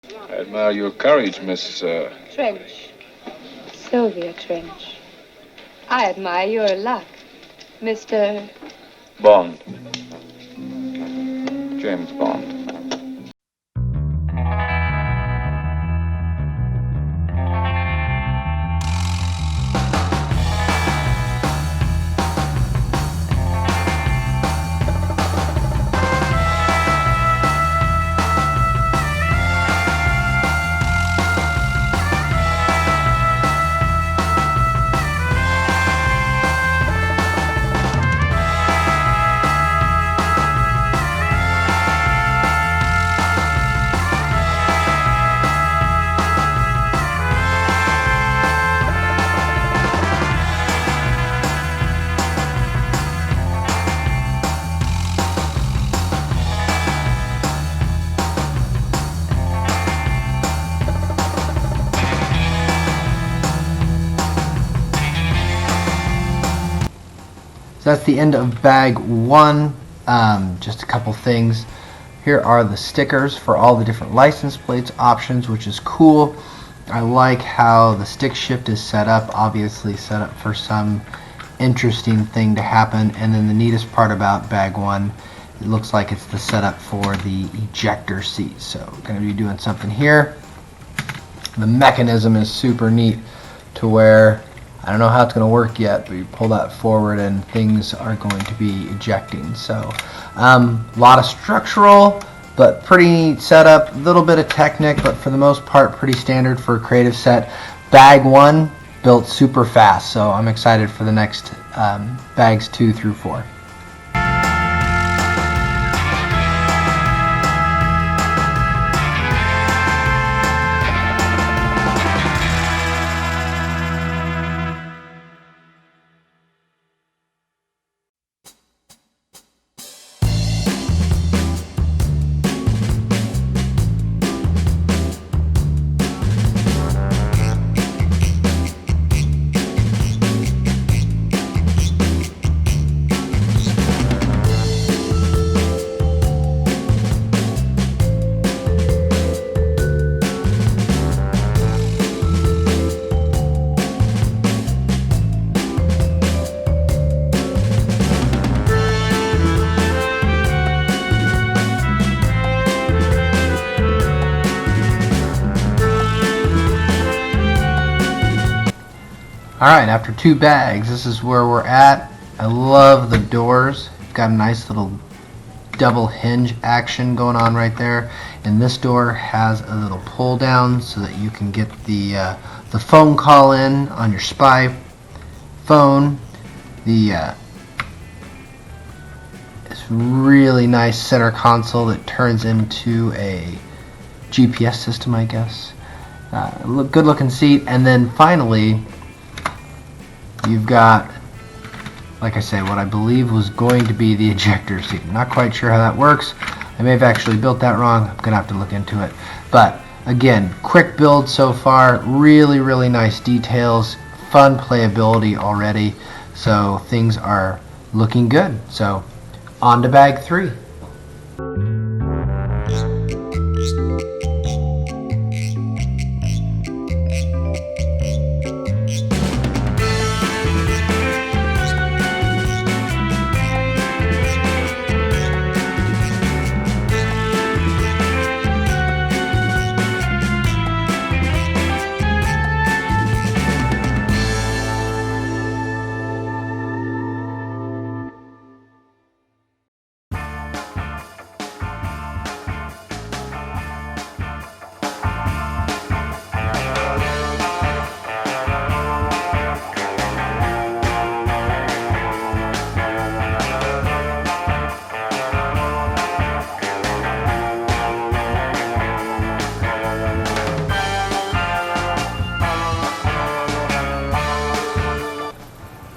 I admire your courage, Miss... Trench. Sylvia Trench. I admire your luck, Mr. Bond. James Bond. So that's the end of bag one. Just a couple things. Here are the stickers for all the different license plates options, which is cool. I like how the stick shift is set up, obviously set up for some interesting thing to happen. And then the neatest part about bag one, it looks like it's the setup for the ejector seat. So we're going to be doing something here. The mechanism is super neat to where I don't know how it's going to work yet, but you pull that forward and things are going to be ejecting. So a lot of structural, but pretty neat setup. A little bit of Technic, but for the most part pretty standard for a creative set. Bag one built super fast, so I'm excited for the next bags 2 through 4. Alright, after 2 bags, this is where we're at. I love the doors. You've got a nice little double hinge action going on right there. And this door has a little pull down so that you can get the phone call in on your spy phone. This really nice center console that turns into a GPS system, I guess. Good looking seat. And then finally, you've got, like I say, what I believe was going to be the ejector seat. I'm not quite sure how that works. I may have actually built that wrong. I'm going to have to look into it. But again, quick build so far. Really, really nice details. Fun playability already. So things are looking good. So on to bag 3.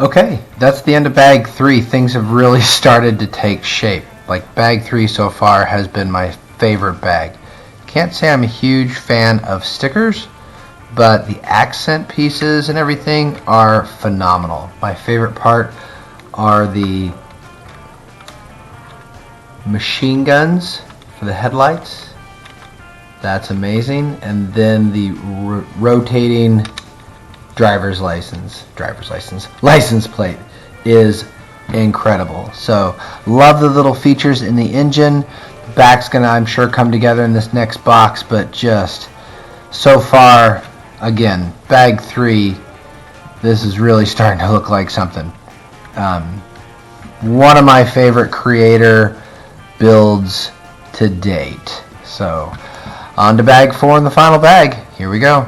Okay, that's the end of bag 3. Things have really started to take shape. Like, bag 3 so far has been my favorite bag. Can't say I'm a huge fan of stickers, but the accent pieces and everything are phenomenal. My favorite part are the machine guns for the headlights. That's amazing. And then the rotating license plate is incredible. So love the little features in the engine. The back's gonna, I'm sure, come together in this next box, but just so far, again, bag 3, this is really starting to look like something. One of my favorite creator builds to date. So on to bag 4 and the final bag. Here we go.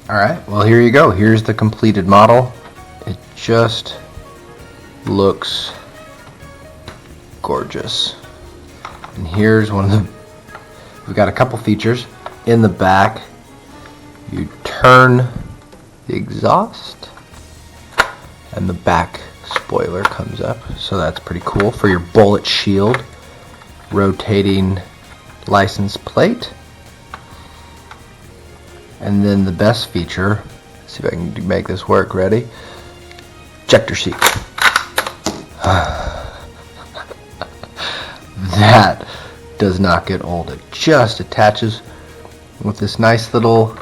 Alright, well here you go. Here's the completed model. It just looks gorgeous. And here's one of the, we've got a couple features in the back. You turn the exhaust and the back spoiler comes up, so that's pretty cool for your bullet shield. Rotating license plate. And then the best feature, let's see if I can make this work. Ready? Ejector seat. That does not get old. It just attaches with this nice little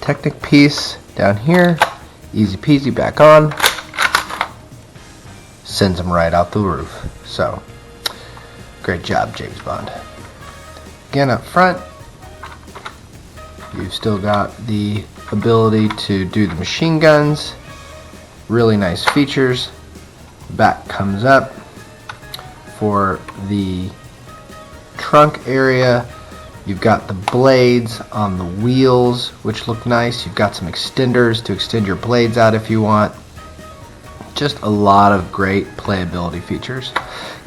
Technic piece down here. Easy peasy, back on. Sends them right out the roof. So, great job, James Bond. Again, up front, you've still got the ability to do the machine guns. Really nice features. Back comes up for the trunk area. You've got the blades on the wheels, which look nice. You've got some extenders to extend your blades out if you want. Just a lot of great playability features.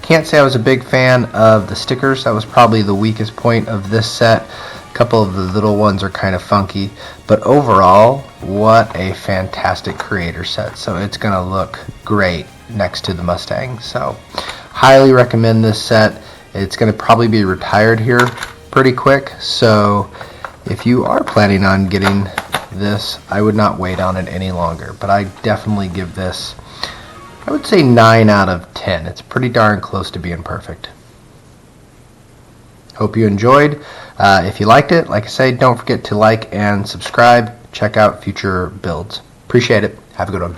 Can't say I was a big fan of the stickers. That was probably the weakest point of this set. A couple of the little ones are kind of funky, but overall, what a fantastic creator set. So it's gonna look great next to the Mustang. So highly recommend this set. It's gonna probably be retired here pretty quick, so if you are planning on getting this, I would not wait on it any longer. But I definitely give this, I would say 9 out of 10. It's pretty darn close to being perfect. Hope you enjoyed. If you liked it, like I say, don't forget to like and subscribe. Check out future builds. Appreciate it. Have a good one.